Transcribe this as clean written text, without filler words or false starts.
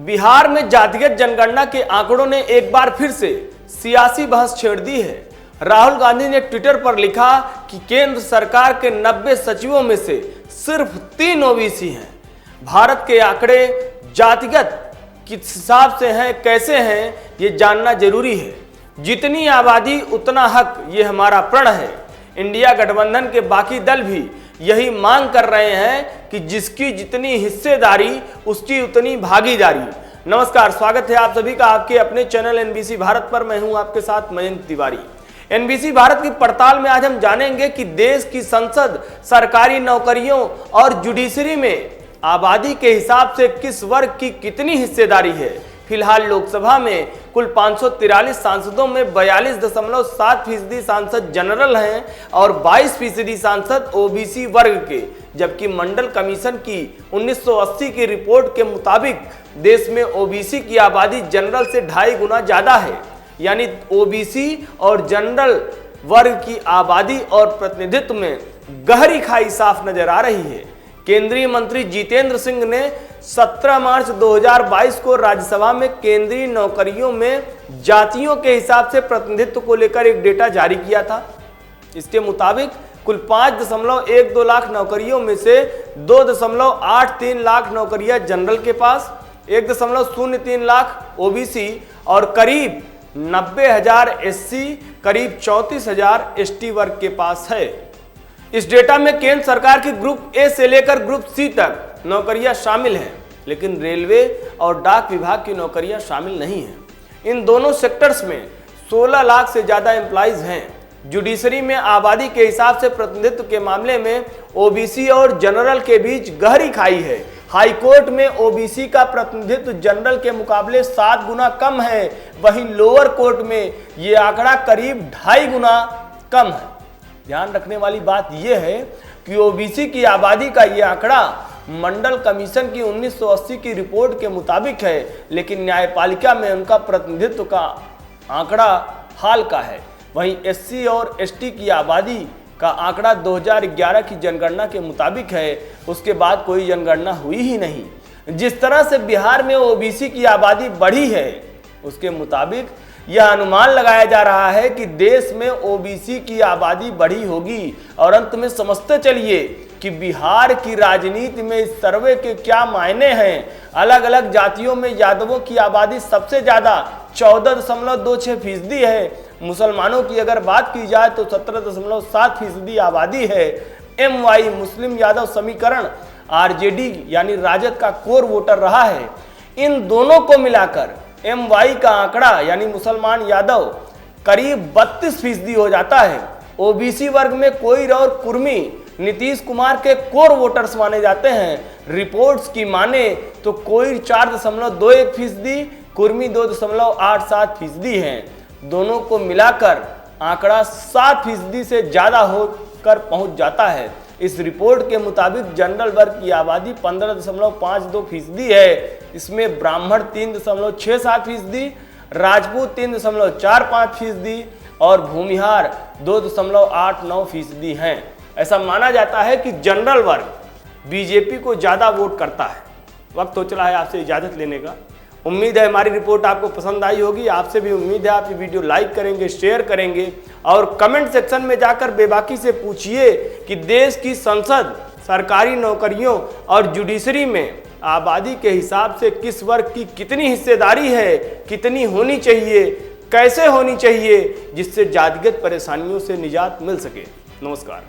बिहार में जातिगत जनगणना के आंकड़ों ने एक बार फिर से सियासी बहस छेड़ दी है। राहुल गांधी ने ट्विटर पर लिखा कि केंद्र सरकार के 90 सचिवों में से सिर्फ 3 ओबीसी हैं। भारत के आंकड़े जातिगत किस हिसाब से हैं, कैसे हैं, ये जानना जरूरी है। जितनी आबादी उतना हक, ये हमारा प्रण है। इंडिया गठबंधन के बाकी दल भी यही मांग कर रहे हैं कि जिसकी जितनी हिस्सेदारी उसकी उतनी भागीदारी। नमस्कार, स्वागत है आप सभी का आपके अपने चैनल एनबीसी भारत पर। मैं हूं आपके साथ मयंक तिवारी। एनबीसी भारत की पड़ताल में आज हम जानेंगे कि देश की संसद, सरकारी नौकरियों और जुडिशरी में आबादी के हिसाब से किस वर्ग की कितनी हिस्सेदारी है। फिलहाल लोकसभा में कुल 543 सांसदों में 42.7% सांसद जनरल हैं और 22% सांसद ओबीसी वर्ग के, जबकि मंडल कमीशन की 1980 की रिपोर्ट के मुताबिक देश में ओबीसी की आबादी जनरल से 2.5 गुना ज्यादा है। यानी ओबीसी और जनरल वर्ग की आबादी और प्रतिनिधित्व में गहरी खाई साफ नजर आ रही है। केंद्रीय मंत्री जितेंद्र सिंह ने 17 मार्च 2022 को राज्यसभा में केंद्रीय नौकरियों में जातियों के हिसाब से प्रतिनिधित्व को लेकर एक डेटा जारी किया था। इसके मुताबिक कुल 5.12 लाख नौकरियों में से 2.83 लाख नौकरियां जनरल के पास, 1.03 लाख ओबीसी और करीब 90,000 एससी, करीब 34,000 एसटी वर्ग के पास है। इस डेटा में केंद्र सरकार की ग्रुप ए से लेकर ग्रुप सी तक नौकरियां शामिल हैं, लेकिन रेलवे और डाक विभाग की नौकरियां शामिल नहीं हैं। इन दोनों सेक्टर्स में 16 लाख से ज्यादा एम्प्लॉइज हैं। जुडिशरी में आबादी के हिसाब से प्रतिनिधित्व के मामले में ओबीसी और जनरल के बीच गहरी खाई है। हाई कोर्ट में ओबीसी का प्रतिनिधित्व जनरल के मुकाबले 7 गुना कम है, वहीं लोअर कोर्ट में यह आंकड़ा करीब 2.5 गुना कम है। ध्यान रखने वाली बात यह है कि ओबीसी की आबादी का यह आंकड़ा मंडल कमीशन की 1980 की रिपोर्ट के मुताबिक है, लेकिन न्यायपालिका में उनका प्रतिनिधित्व का आंकड़ा हाल का है। वहीं एससी और एसटी की आबादी का आंकड़ा 2011 की जनगणना के मुताबिक है। उसके बाद कोई जनगणना हुई ही नहीं। जिस तरह से बिहार में ओबीसी की आबादी बढ़ी है, उसके मुताबिक यह अनुमान लगाया जा रहा है कि देश में ओबीसी की आबादी बढ़ी होगी। और अंत में समझते चलिए कि बिहार की राजनीति में इस सर्वे के क्या मायने हैं। अलग अलग जातियों में यादवों की आबादी सबसे ज्यादा 14.26% है। मुसलमानों की अगर बात की जाए तो 17.7% आबादी है। MY मुस्लिम यादव समीकरण RJD यानी राजद का कोर वोटर रहा है। इन दोनों को मिलाकर MY का आंकड़ा यानी मुसलमान यादव करीब 32% हो जाता है। ओबीसी वर्ग में कोई और कुर्मी नीतीश कुमार के कोर वोटर्स माने जाते हैं। रिपोर्ट्स की माने तो कोई 4.21%, कुर्मी 2.87% हैं। दोनों को मिलाकर आंकड़ा 7% से ज्यादा होकर पहुंच जाता है। इस रिपोर्ट के मुताबिक जनरल वर्ग की आबादी 15.52% है। इसमें ब्राह्मण 3.67%, राजपूत 3.45% और भूमिहार 2.89% हैं। ऐसा माना जाता है कि जनरल वर्ग बीजेपी को ज्यादा वोट करता है। वक्त हो चला है आपसे इजाजत लेने का। उम्मीद है हमारी रिपोर्ट आपको पसंद आई होगी। आपसे भी उम्मीद है आप ये वीडियो लाइक करेंगे, शेयर करेंगे और कमेंट सेक्शन में जाकर बेबाकी से पूछिए कि देश की संसद, सरकारी नौकरियों और जुडिशरी में आबादी के हिसाब से किस वर्ग की कितनी हिस्सेदारी है, कितनी होनी चाहिए, कैसे होनी चाहिए, जिससे जातिगत परेशानियों से निजात मिल सके। नमस्कार।